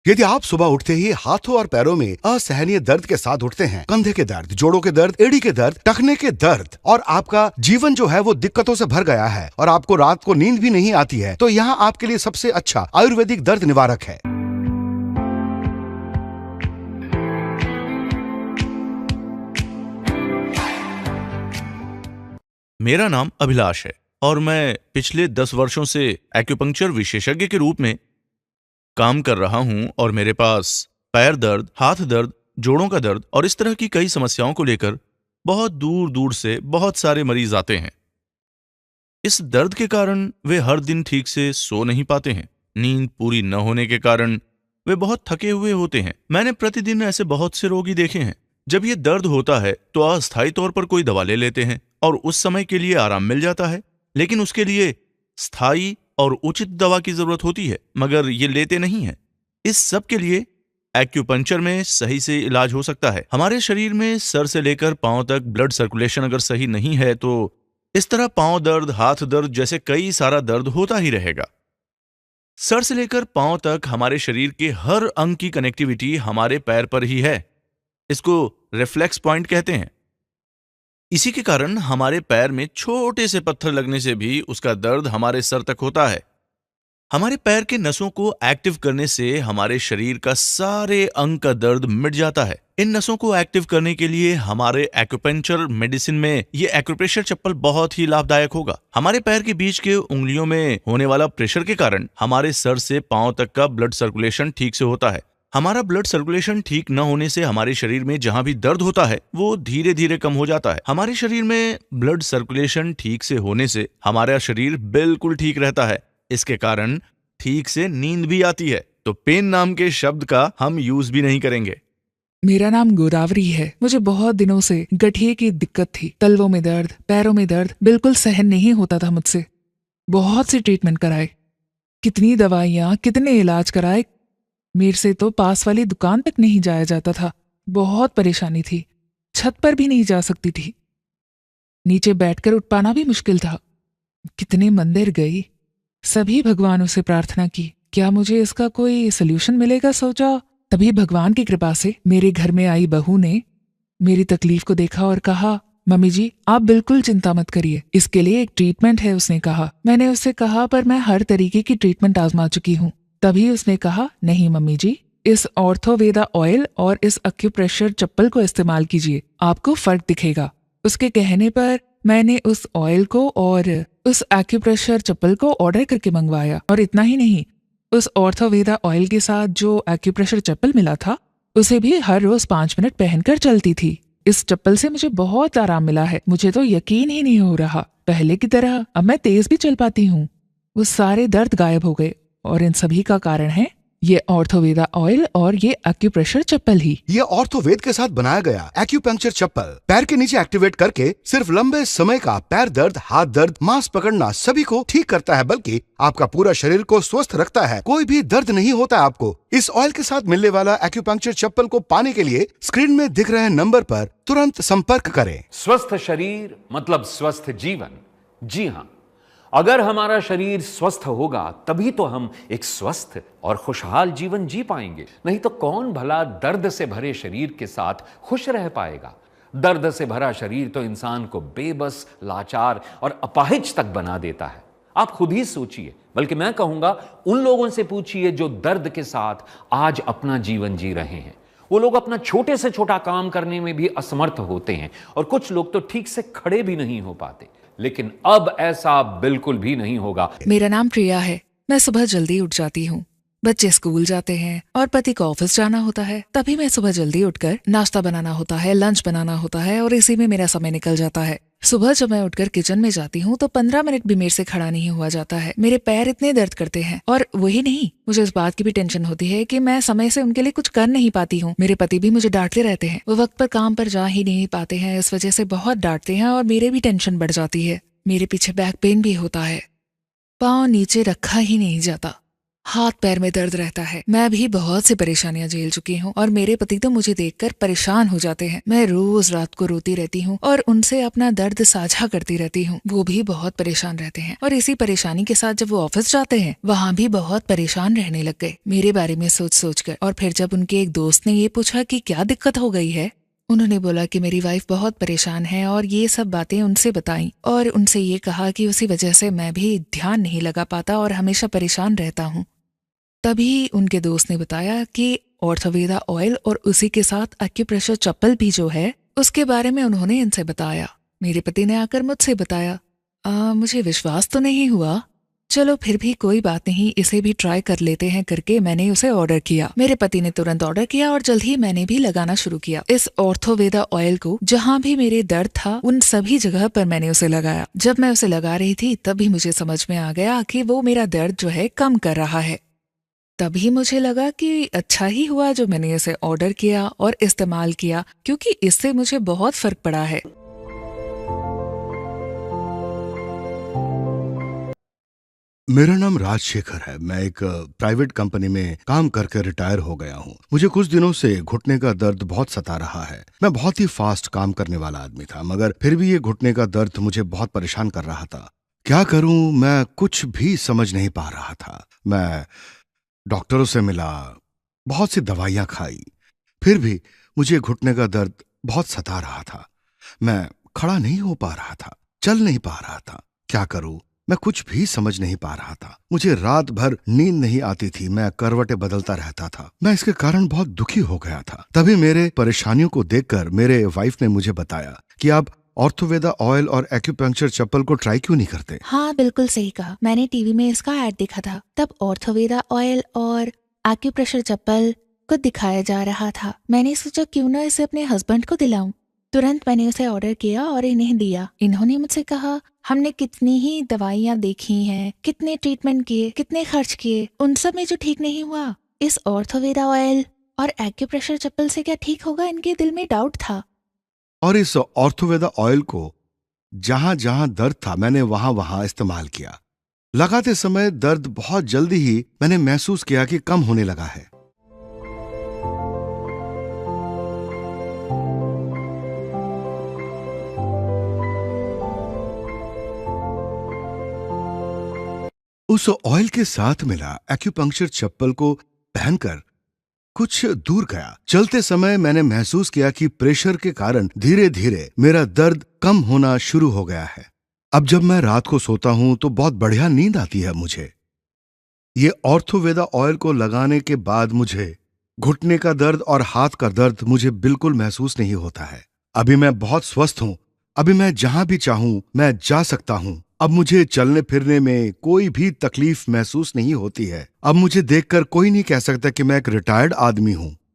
यदि आप सुबह उठते ही हाथों और पैरों में असहनीय दर्द के साथ उठते हैं, कंधे के दर्द, जोड़ों के दर्द, एड़ी के दर्द, टखने के दर्द, और आपका जीवन जो है वो दिक्कतों से भर गया है और आपको रात को नींद भी नहीं आती है, तो यहाँ आपके लिए सबसे अच्छा आयुर्वेदिक दर्द निवारक है। मेरा नाम अभिलाष है और मैं पिछले 10 वर्षों से एक्यूपंक्चर विशेषज्ञ के रूप में काम कर रहा हूं और मेरे पास पैर दर्द, हाथ दर्द, जोड़ों का दर्द और इस तरह की कई समस्याओं को लेकर बहुत दूर दूर से बहुत सारे मरीज आते हैं। इस दर्द के कारण वे हर दिन ठीक से सो नहीं पाते हैं। नींद पूरी न होने के कारण वे बहुत थके हुए होते हैं। मैंने प्रतिदिन ऐसे बहुत से रोगी देखे हैं। जब ये दर्द होता है तो अस्थायी तौर पर कोई दवा ले लेते हैं और उस समय के लिए आराम मिल जाता है, लेकिन उसके लिए स्थायी और उचित दवा की जरूरत होती है, मगर ये लेते नहीं है। इस सब के लिए एक्यूपंक्चर में सही से इलाज हो सकता है। हमारे शरीर में सर से लेकर पांव तक ब्लड सर्कुलेशन अगर सही नहीं है तो इस तरह पांव दर्द, हाथ दर्द जैसे कई सारा दर्द होता ही रहेगा। सर से लेकर पांव तक हमारे शरीर के हर अंग की कनेक्टिविटी हमारे पैर पर ही है। इसको रिफ्लेक्स पॉइंट कहते हैं। इसी के कारण हमारे पैर में छोटे से पत्थर लगने से भी उसका दर्द हमारे सर तक होता है। हमारे पैर के नसों को एक्टिव करने से हमारे शरीर का सारे अंग का दर्द मिट जाता है। इन नसों को एक्टिव करने के लिए हमारे एक्यूपंक्चर मेडिसिन में ये एक्यूप्रेशर चप्पल बहुत ही लाभदायक होगा। हमारे पैर के बीच के उंगलियों में होने वाला प्रेशर के कारण हमारे सर से पांव तक का ब्लड सर्कुलेशन ठीक से होता है। हमारा ब्लड सर्कुलेशन ठीक न होने से हमारे शरीर में जहां भी दर्द होता है वो धीरे धीरे कम हो जाता है। हमारे शरीर में ब्लड सर्कुलेशन ठीक से होने से हमारा शरीर बिल्कुल ठीक रहता है। इसके कारण ठीक से नींद भी आती है। तो पेन नाम के शब्द का हम यूज भी नहीं करेंगे। मेरा नाम गोदावरी है। मुझे बहुत दिनों से गठिए की दिक्कत थी। तलवों में दर्द, पैरों में दर्द बिल्कुल सहन नहीं होता था मुझसे। बहुत सी ट्रीटमेंट कराए, कितनी दवाइयाँ, कितने इलाज कराए। मेरे से तो पास वाली दुकान तक नहीं जाया जाता था। बहुत परेशानी थी। छत पर भी नहीं जा सकती थी। नीचे बैठकर उठ पाना भी मुश्किल था। कितने मंदिर गई, सभी भगवानों से प्रार्थना की, क्या मुझे इसका कोई सल्यूशन मिलेगा सोचा। तभी भगवान की कृपा से मेरे घर में आई बहू ने मेरी तकलीफ को देखा और कहा, मम्मी जी आप बिल्कुल चिंता मत करिए, इसके लिए एक ट्रीटमेंट है। उसने कहा। मैंने उससे कहा पर मैं हर तरीके की ट्रीटमेंट आजमा चुकी हूँ। तभी उसने कहा, नहीं मम्मी जी, इस ऑर्थोवेदा ऑयल और इस एक्यूप्रेशर चप्पल को इस्तेमाल कीजिए, आपको फर्क दिखेगा। उसके कहने पर मैंने उस ऑयल को और उस एक्यूप्रेशर चप्पल को ऑर्डर करके मंगवाया। और इतना ही नहीं, उस ऑर्थोवेदा ऑयल के साथ जो एक्यूप्रेशर चप्पल मिला था उसे भी हर रोज 5 मिनट पहनकर चलती थी। इस चप्पल से मुझे बहुत आराम मिला है। मुझे तो यकीन ही नहीं हो रहा। पहले की तरह अब मैं तेज भी चल पाती हूँ। वो सारे दर्द गायब हो गए और इन सभी का कारण है ये ऑर्थोवेदा ऑयल और ये एक्यूप्रेशर चप्पल ही। ये ऑर्थोवेद के साथ बनाया गया एक्यूपंक्चर चप्पल पैर के नीचे एक्टिवेट करके सिर्फ लंबे समय का पैर दर्द, हाथ दर्द, मांस पकड़ना सभी को ठीक करता है, बल्कि आपका पूरा शरीर को स्वस्थ रखता है। कोई भी दर्द नहीं होता आपको। इस ऑयल के साथ मिलने वाला एक्यूपंक्चर चप्पल को पाने के लिए स्क्रीन में दिख रहे नंबर पर तुरंत संपर्क करें। स्वस्थ शरीर मतलब स्वस्थ जीवन। जी हाँ, अगर हमारा शरीर स्वस्थ होगा तभी तो हम एक स्वस्थ और खुशहाल जीवन जी पाएंगे। नहीं तो कौन भला दर्द से भरे शरीर के साथ खुश रह पाएगा। दर्द से भरा शरीर तो इंसान को बेबस, लाचार और अपाहिज तक बना देता है। आप खुद ही सोचिए, बल्कि मैं कहूंगा उन लोगों से पूछिए जो दर्द के साथ आज अपना जीवन जी रहे हैं। वो लोग अपना छोटे से छोटा काम करने में भी असमर्थ होते हैं और कुछ लोग तो ठीक से खड़े भी नहीं हो पाते। लेकिन अब ऐसा बिल्कुल भी नहीं होगा। मेरा नाम प्रिया है। मैं सुबह जल्दी उठ जाती हूँ। बच्चे स्कूल जाते हैं और पति को ऑफिस जाना होता है। तभी मैं सुबह जल्दी उठकर नाश्ता बनाना होता है, लंच बनाना होता है और इसी में मेरा समय निकल जाता है। सुबह जब मैं उठकर किचन में जाती हूँ तो 15 मिनट भी मेरे से खड़ा नहीं हुआ जाता है। मेरे पैर इतने दर्द करते हैं और वही नहीं, मुझे इस बात की भी टेंशन होती है कि मैं समय से उनके लिए कुछ कर नहीं पाती हूँ। मेरे पति भी मुझे डांटते रहते हैं। वो वक्त पर काम पर जा ही नहीं पाते हैं, इस वजह से बहुत डांटते हैं और मेरे भी टेंशन बढ़ जाती है। मेरे पीछे बैक पेन भी होता है। पाँव नीचे रखा ही नहीं जाता। हाथ पैर में दर्द रहता है। मैं भी बहुत सी परेशानियां झेल चुकी हूँ और मेरे पति तो मुझे देखकर परेशान हो जाते हैं। मैं रोज रात को रोती रहती हूँ और उनसे अपना दर्द साझा करती रहती हूँ। वो भी बहुत परेशान रहते हैं और इसी परेशानी के साथ जब वो ऑफिस जाते हैं वहाँ भी बहुत परेशान रहने लग गए मेरे बारे में सोच कर। और फिर जब उनके एक दोस्त ने ये पूछा कि क्या दिक्कत हो गई है, उन्होंने बोला कि मेरी वाइफ बहुत परेशान है और ये सब बातें उनसे बताईं और उनसे ये कहा कि उसी वजह से मैं भी ध्यान नहीं लगा पाता और हमेशा परेशान रहता हूँ। तभी उनके दोस्त ने बताया कि ऑर्थोवेदा ऑयल और उसी के साथ एक्यूप्रेशर चप्पल भी जो है उसके बारे में उन्होंने इनसे बताया। मेरे पति ने आकर मुझसे बताया। मुझे विश्वास तो नहीं हुआ। चलो फिर भी कोई बात नहीं, इसे भी ट्राई कर लेते हैं करके मैंने उसे ऑर्डर किया। मेरे पति ने तुरंत ऑर्डर किया और जल्द ही मैंने भी लगाना शुरू किया। इस ऑर्थोवेदा ऑयल को जहाँ भी मेरे दर्द था उन सभी जगह पर मैंने उसे लगाया। जब मैं उसे लगा रही थी तभी मुझे समझ में आ गया कि वो मेरा दर्द जो है कम कर रहा है। तभी मुझे लगा कि अच्छा ही हुआ जो मैंने इसे ऑर्डर किया और इस्तेमाल किया, क्योंकि इससे मुझे बहुत फर्क पड़ा है। मेरा नाम राजशेखर है। मैं एक प्राइवेट कंपनी में काम करके रिटायर हो गया हूँ। मुझे कुछ दिनों से घुटने का दर्द बहुत सता रहा है। मैं बहुत ही फास्ट काम करने वाला आदमी था, मगर फिर भी ये घुटने का दर्द मुझे बहुत परेशान कर रहा था। क्या करूं, मैं कुछ भी समझ नहीं पा रहा था। मैं डॉक्टरों से मिला, बहुत सी दवाइयां खाई, फिर भी मुझे घुटने का दर्द बहुत सता रहा था। मैं खड़ा नहीं हो पा रहा था, चल नहीं पा रहा था। क्या करूं, मैं कुछ भी समझ नहीं पा रहा था। मुझे रात भर नींद नहीं आती थी, मैं करवटें बदलता रहता था। मैं इसके कारण बहुत दुखी हो गया था। तभी मेरे परेशानियों को देखकर मेरे वाइफ ने मुझे बताया कि आप ऑर्थोवेदा ऑयल और एक्यूपंक्चर चप्पल को ट्राई क्यों नहीं करते। हाँ, बिल्कुल सही कहा। मैंने टीवी में इसका ऐड देखा था, तब ऑर्थोवेदा ऑयल और एक्यूप्रेशर चप्पल को दिखाया जा रहा था। मैंने सोचा क्यों ना इसे अपने हस्बैंड को दिलाऊं। तुरंत मैंने उसे ऑर्डर किया और इन्हें दिया। इन्होंने मुझसे कहा, हमने कितनी ही दवाइयाँ देखी हैं, कितने ट्रीटमेंट किए, कितने खर्च किए, उन सब में जो ठीक नहीं हुआ, इस ऑर्थोवेदा ऑयल और एक्यूप्रेशर चप्पल से क्या ठीक होगा, इनके दिल में डाउट था। और इस ऑर्थोवेदा ऑयल को जहां जहां दर्द था मैंने वहां वहां इस्तेमाल किया। लगाते समय दर्द बहुत जल्दी ही मैंने महसूस किया कि कम होने लगा है। उस ऑयल के साथ मिला एक्यूपंक्चर चप्पल को पहनकर कुछ दूर गया। चलते समय मैंने महसूस किया कि प्रेशर के कारण धीरे धीरे मेरा दर्द कम होना शुरू हो गया है। अब जब मैं रात को सोता हूं तो बहुत बढ़िया नींद आती है मुझे। ये ऑर्थोवेदा ऑयल को लगाने के बाद मुझे घुटने का दर्द और हाथ का दर्द मुझे बिल्कुल महसूस नहीं होता है। अभी मैं बहुत स्वस्थ हूं। अभी मैं जहां भी चाहूं मैं जा सकता हूं। अब मुझे चलने फिरने में कोई भी तकलीफ महसूस नहीं होती है। अब मुझे देखकर कोई नहीं कह सकता कि मैं एक रिटायर्ड आदमी हूं।